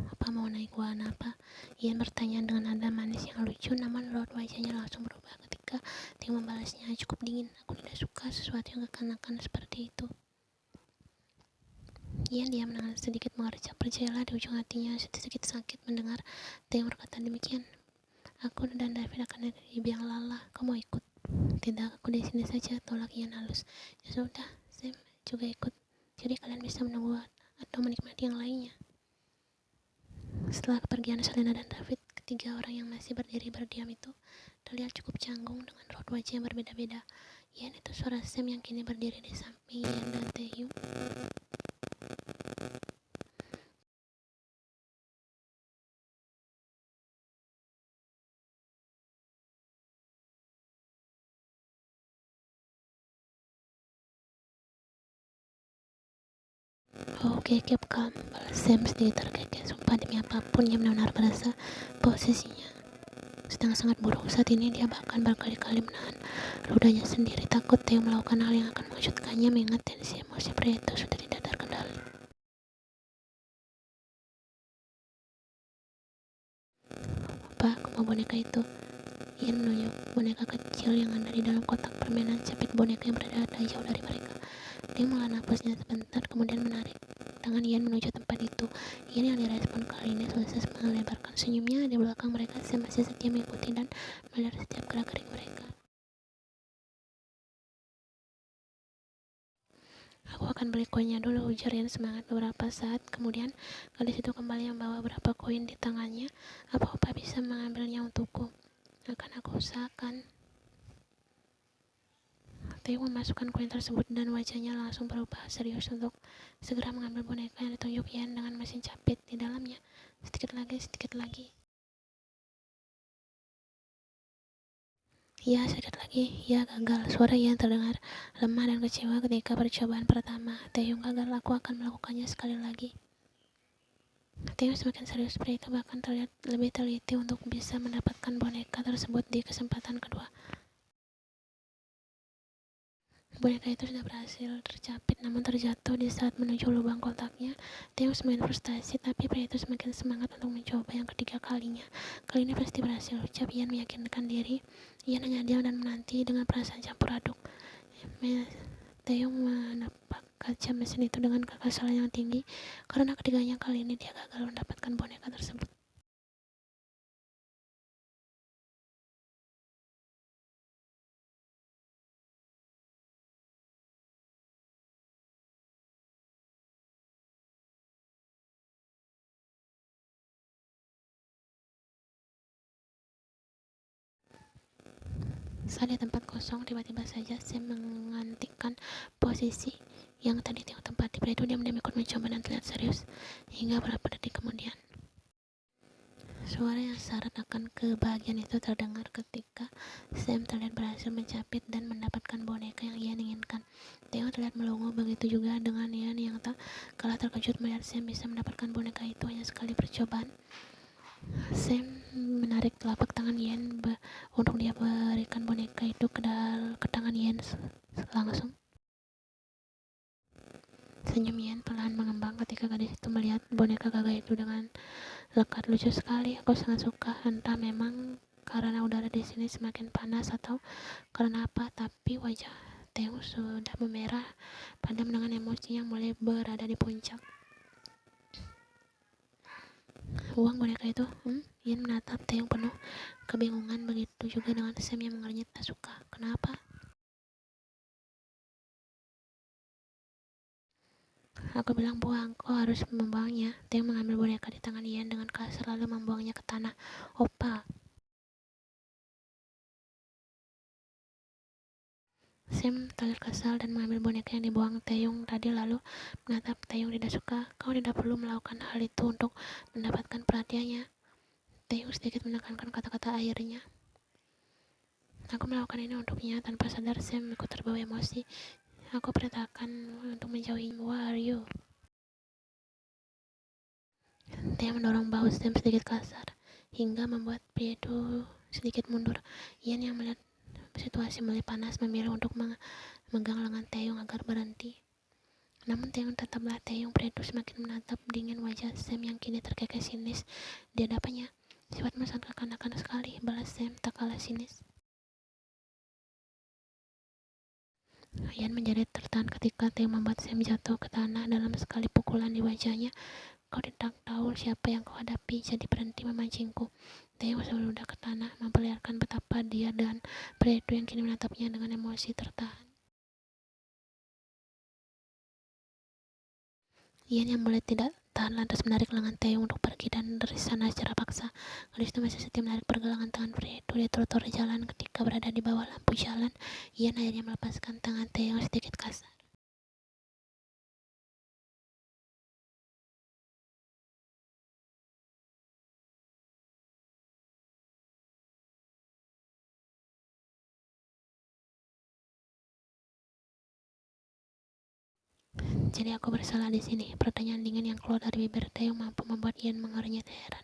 Apa mau naik wahana apa? Ian bertanya dengan nada manis yang lucu, namun raut wajahnya langsung berubah ketika Theo membalasnya cukup dingin. Aku tidak suka sesuatu yang kekanakan seperti itu. Ian diam dengan sedikit mengerjap. Percayalah, di ujung hatinya sedikit sakit mendengar Theo berkata demikian. Aku dan David akan di biang lala. Kau mau ikut? Tidak, aku di sini saja, tolak Ian halus. Ya sudah, Sam juga ikut. Jadi kalian bisa menunggu atau menikmati yang lainnya. Setelah kepergian Selena dan David, ketiga orang yang masih berdiri berdiam itu terlihat cukup canggung dengan raut wajah yang berbeda-beda. Ian, itu suara Sam yang kini berdiri di samping Ian dan Taehyung. Oke, keep calm, balas Sam sedikit terkekeh. Sumpah demi apapun, ia benar-benar merasa posisinya sedang sangat buruk. Saat ini dia bahkan berkali-kali menahan ludahnya sendiri, takut Theo melakukan hal yang akan mengejutkannya, mengingat tensi emosi pria itu sudah tidak terkendali. Apa, aku mau boneka itu. Ian menunjuk boneka kecil yang ada di dalam kotak permainan capit boneka yang berada jauh dari mereka. Dia menghela napasnya sebentar, kemudian menarik tangan Ian menuju tempat itu. Ian yang direspon kali ini sukses melebarkan senyumnya. Di belakang mereka, Sam masih setia mengikuti dan melihat setiap gerak-gerik mereka. Aku akan beli koinnya dulu, ujar Ian semangat. Beberapa saat kemudian, gadis itu kembali membawa beberapa koin di tangannya. Apa Opa bisa mengambilnya untukku? Akan aku usahakan. Theo memasukkan koin tersebut dan wajahnya langsung berubah serius untuk segera mengambil boneka yang ditunjuk Ian dengan mesin capit di dalamnya. Sedikit lagi, sedikit lagi. Ya, sedikit lagi. Ya, gagal. Suara Ian terdengar lemah dan kecewa ketika percobaan pertama. Taehyung gagal, aku akan melakukannya sekali lagi. Theo semakin serius, pria itu bahkan terlihat lebih teliti untuk bisa mendapatkan boneka tersebut di kesempatan kedua. Boneka itu sudah berhasil tercapit, namun terjatuh di saat menuju lubang kotaknya. Theo semakin frustasi, tapi pria itu semakin semangat untuk mencoba yang ketiga kalinya. Kali ini pasti berhasil, ucap Ian meyakinkan diri. Ian hanya diam dan menanti dengan perasaan campur aduk. Theo menepak kaca mesin itu dengan kekesalan yang tinggi, karena ketiganya kali ini dia gagal mendapatkan boneka tersebut. Saat di tempat kosong, tiba-tiba saja Sam mengantikkan posisi yang tadi Theo tempati. Pria itu diam-diam ikut mencoba dan terlihat serius hingga beberapa detik kemudian. Suara yang syarat akan kebahagiaan itu terdengar ketika Sam terlihat berhasil mencapit dan mendapatkan boneka yang Ian inginkan. Theo terlihat melongo, begitu juga dengan Ian yang tak kalah terkejut melihat Sam bisa mendapatkan boneka itu hanya sekali percobaan. Sam menarik telapak tangan Ian untuk dia berikan boneka itu ke tangan Ian langsung. Senyum Ian perlahan mengembang ketika gadis itu melihat boneka gagah itu dengan lekat. Lucu sekali, aku sangat suka. Entah memang karena udara di sini semakin panas atau karena apa, tapi wajah Theo sudah memerah padam dengan emosi yang mulai berada di puncak. Uang boneka itu? Ian menatap Theo penuh kebingungan, begitu juga dengan Sam yang mengernyit tak suka. Kenapa? Aku bilang buang, kau harus membuangnya. Theo mengambil boneka di tangan Ian dengan kasar lalu membuangnya ke tanah. Opa. Sam terlihat kesal dan mengambil boneka yang dibuang Taehyung tadi lalu menatap Taehyung tidak suka. Kau tidak perlu melakukan hal itu untuk mendapatkan perhatiannya. Taehyung sedikit menekankan kata-kata akhirnya. Aku melakukan ini untuknya. Tanpa sadar Sam ikut terbawa emosi. Aku perintahkan untuk menjauhinya. Who are you? Taehyung mendorong bahu Sam sedikit kasar hingga membuat pria itu sedikit mundur. Ian yang melihat situasi mulai panas memilih untuk memegang lengan Taehyung agar berhenti. Namun Taeyong tetaplah Taeyong. Pria itu semakin menatap dingin wajah Sam yang kini terkekeh sinis di hadapannya. Sifatmu sangat kekanak-kanak sekali, balas Sam tak kalah sinis. Ian menjadi tertahan ketika Taeyong membuat Sam jatuh ke tanah dalam sekali pukulan di wajahnya. Kau tidak tahu siapa yang kau hadapi, jadi berhenti memancingku. Taeyong sudah ke tanah, memperlihatkan betapa dia dan pria itu yang kini menatapnya dengan emosi tertahan. Ian yang mulai tidak tahan lantas menarik lengan Taeyong untuk pergi dan dari sana secara paksa. Gadis itu masih setia menarik pergelangan tangan pria itu di trotoar jalan. Ketika berada di bawah lampu jalan, Ian akhirnya melepaskan tangan Taeyong sedikit kasar. Jadi aku bersalah di sini. Pertanyaan dingin yang keluar dari bibir Taeyong mampu membuat Ian mengernyit heran.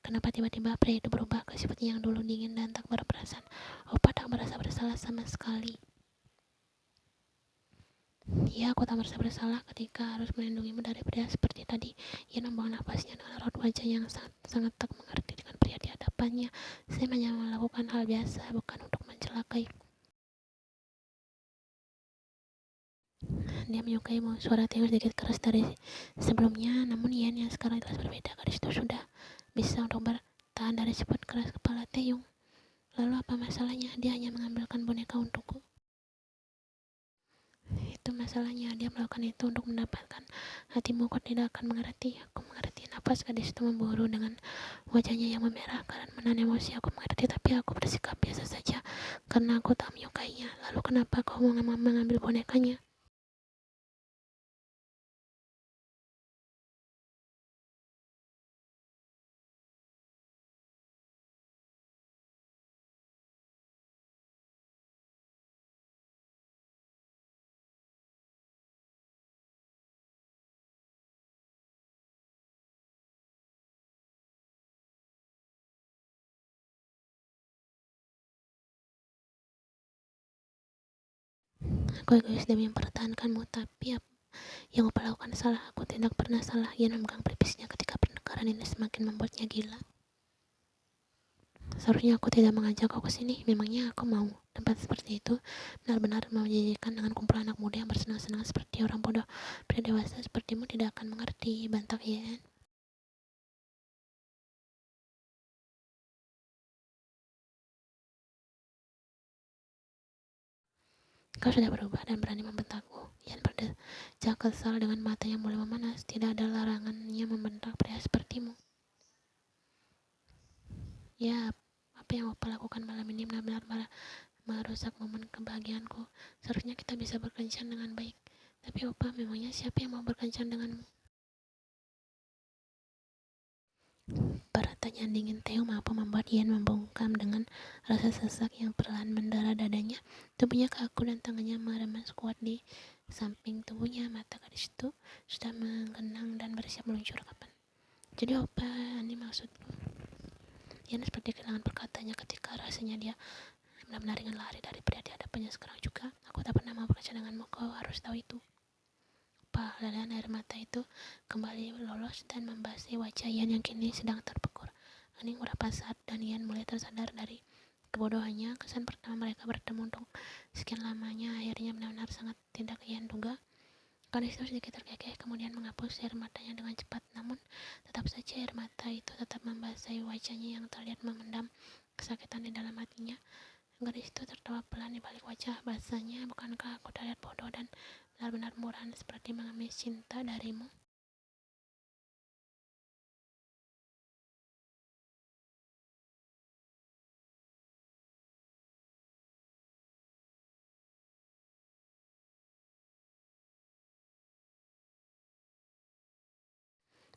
Kenapa tiba-tiba pria itu berubah ke sifatnya yang dulu dingin dan tak berperasaan? Opa tak merasa bersalah sama sekali. Ya, aku tak merasa bersalah ketika harus melindungimu dari pria seperti tadi. Ian membuang nafasnya dengan raut wajah yang sangat tak mengerti dengan pria di hadapannya. Saya hanya melakukan hal biasa, bukan untuk mencelakai. Dia menyukaimu. Suara Taeyong sedikit keras dari sebelumnya, namun Ian yang sekarang jelas berbeda. Gadis itu sudah bisa untuk bertahan dari sifat keras kepala Taeyong. Lalu apa masalahnya? Dia hanya mengambilkan boneka untukku. Itu masalahnya, dia melakukan itu untuk mendapatkan hatimu. Kau tidak akan mengerti. Aku mengerti. Nafas gadis itu memburu dengan wajahnya yang memerah karena menahan emosi. Aku mengerti, tapi aku bersikap biasa saja karena aku tak menyukainya. Lalu kenapa kau mau mengambil bonekanya? Aku egois demi mempertahankanmu, tapi yang Opa lakukan salah. Aku tidak pernah salah. Ian memegang pelipisnya ketika pertengkaran ini semakin membuatnya gila. Seharusnya aku tidak mengajak kau ke sini. Memangnya aku mau tempat seperti itu benar-benar menjadikan dengan kumpulan anak muda yang bersenang-senang seperti orang bodoh. Pria dewasa sepertimu tidak akan mengerti, bantah Ian. Kau sudah berubah dan berani membentakku. Ian berdecak kesal dengan mata yang mulai memanas. Tidak ada larangannya membentak pria sepertimu. Ya, apa yang Opa lakukan malam ini benar-benar merusak momen kebahagiaanku. Seharusnya kita bisa berkencan dengan baik. Tapi Opa, memangnya siapa yang mau berkencan denganmu? Pertanyaan dingin Taeyong mampu membuat Ian membungkam dengan rasa sesak yang perlahan mendara dadanya. Tubuhnya kaku dan tangannya meremas kuat di samping tubuhnya. Mata gadis itu sudah menggenang dan bersiap meluncur kapan. Jadi Opa, ini maksudku. Ian seperti kehilangan perkataannya ketika rasanya dia benar-benar ingin lari dari pria di hadapannya. Sekarang juga aku tak pernah mau berkencan denganmu. Kau harus tahu itu. Lelehan air mata itu kembali lolos dan membasahi wajah Ian yang kini sedang terpekur. Hening beberapa saat dan Ian mulai tersadar dari kebodohannya. Kesan pertama mereka bertemu untuk sekian lamanya akhirnya benar-benar sangat tidak Ian duga. Gadis itu sedikit terkekeh kemudian menghapus air matanya dengan cepat, namun tetap saja air mata itu tetap membasahi wajahnya yang terlihat memendam kesakitan di dalam hatinya. Gadis itu tertawa pelan di balik wajah basahnya. Bukankah aku terlihat bodoh dan benar-benar murahan seperti mengemis cinta darimu?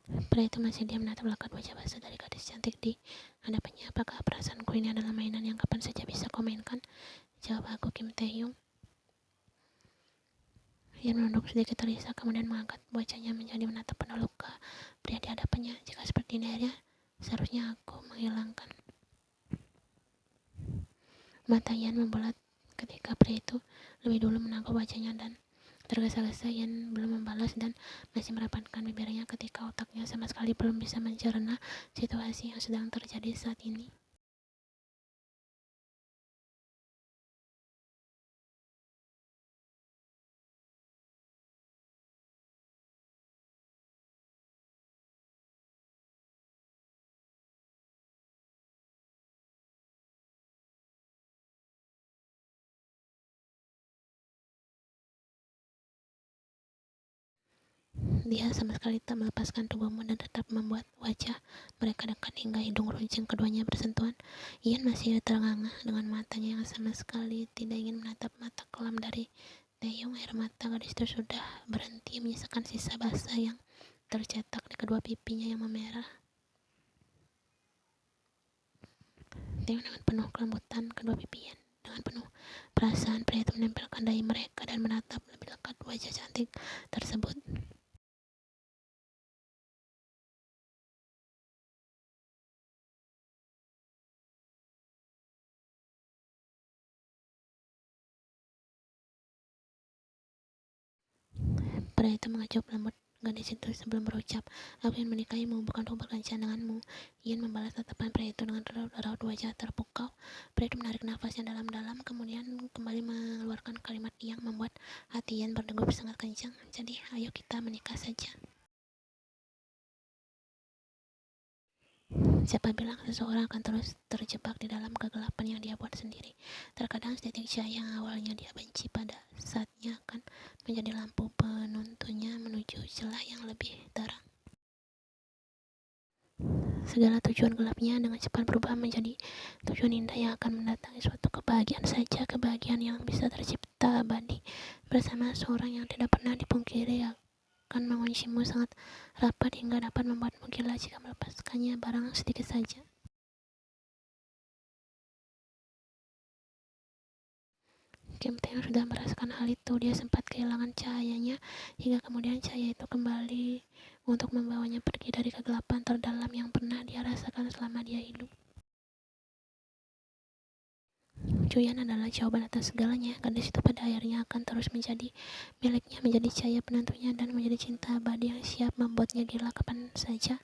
Pria itu masih diam menatap lekat wajah basah dari gadis cantik di hadapannya. Apakah perasaanku ini adalah mainan yang kapan saja bisa kau mainkan? Jawab aku, Kim Tae-hyung. Ia menunduk sedikit terisa, kemudian mengangkat wajahnya menjadi menatap penuh luka pria di hadapannya. Jika seperti ini akhirnya, seharusnya aku menghilangkan. Mata Ian membulat ketika pria itu lebih dulu menangkap wajahnya dan tergesa-gesa. Ian belum membalas dan masih merapatkan bibirnya ketika otaknya sama sekali belum bisa mencerna situasi yang sedang terjadi saat ini. Dia sama sekali tak melepaskan tubuhmu dan tetap membuat wajah mereka dekat hingga hidung runcing keduanya bersentuhan. Ian masih terengah dengan matanya yang sama sekali tidak ingin menatap mata kelam dari Taeyong. Air mata gadis itu sudah berhenti menyisakan sisa basah yang tercetak di kedua pipinya yang memerah. Taeyong dengan penuh kelembutan kedua pipi Ian. Dengan penuh perasaan, pria itu menempelkan dahi mereka dan menatap lebih dekat wajah cantik tersebut. Pria itu mengecup lembut gadis itu sebelum berucap, "Aku ingin menikahimu, bukan untuk berkencan denganmu." Ian membalas tatapan pria itu dengan raut wajah terpukau. Pria itu menarik nafas yang dalam-dalam, kemudian kembali mengeluarkan kalimat yang membuat hati Ian berdegup sangat kencang. "Jadi, ayo kita menikah saja." Siapa bilang seseorang akan terus terjebak di dalam kegelapan yang dia buat sendiri? Terkadang setitik cahaya yang awalnya dia benci pada saatnya akan menjadi lampu penuntunnya menuju celah yang lebih terang. Segala tujuan gelapnya dengan cepat berubah menjadi tujuan indah yang akan mendatangi suatu kebahagiaan saja, kebahagiaan yang bisa tercipta abadi bersama seorang yang tidak pernah dipungkiri akan menguncimu sangat rapat hingga dapat membuatmu gila jika melepaskannya barang sedikit saja. Kim Taeyong sudah merasakan hal itu. Dia sempat kehilangan cahayanya hingga kemudian cahaya itu kembali untuk membawanya pergi dari kegelapan terdalam yang pernah dia rasakan selama dia hidup. Juyan adalah jawaban atas segalanya. Gadis itu pada akhirnya akan terus menjadi miliknya, menjadi cahaya penentunya dan menjadi cinta abadi yang siap membuatnya gila kapan saja.